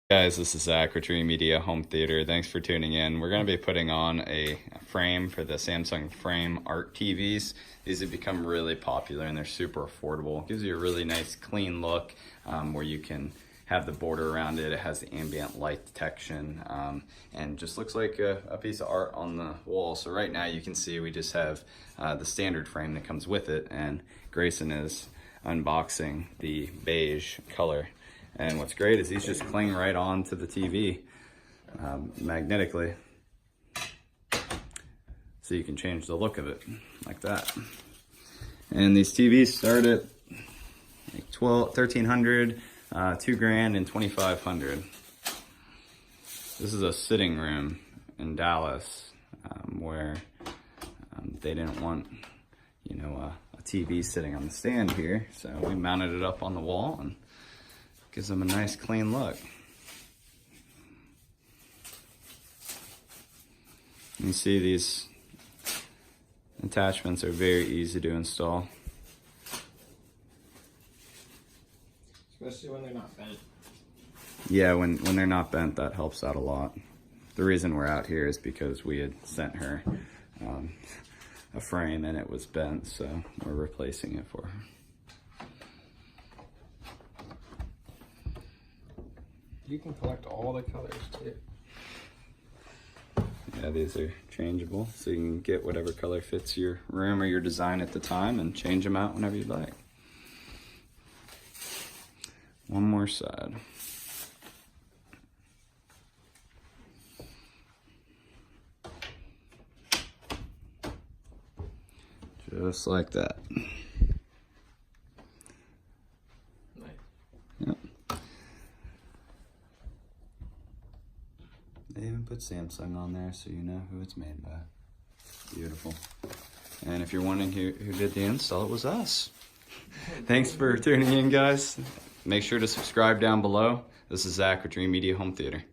Guys, this is Zach with Dreamedia Home Theater. Thanks for tuning in. We're going to be putting on a frame for the Samsung Frame Art TVs. These have become really popular and they're super affordable. Gives you a really nice clean look where you can have the border around it. It has the ambient light detection and just looks like a piece of art on the wall. So right now you can see we just have the standard frame that comes with it, and Grayson is unboxing the beige color. And what's great is these just cling right on to the TV magnetically. So you can change the look of it like that. And these TVs start at like $1,300, $2,000, and $2,500. This is a sitting room in Dallas where they didn't want, a TV sitting on the stand here. So we mounted it up on the wall and gives them a nice clean look. You see these attachments are very easy to install. Especially when they're not bent. Yeah, when they're not bent, that helps out a lot. The reason we're out here is because we had sent her a frame and it was bent, so we're replacing it for her. You can collect all the colors too. Yeah, these are changeable, so you can get whatever color fits your room or your design at the time and change them out whenever you'd like. One more side. Just like that. Nice. Yep. They even put Samsung on there so you know who it's made by. Beautiful. And if you're wondering who did the install, it was us. Thanks for tuning in, guys. Make sure to subscribe down below. This is Zach with Dreamedia Home Theater.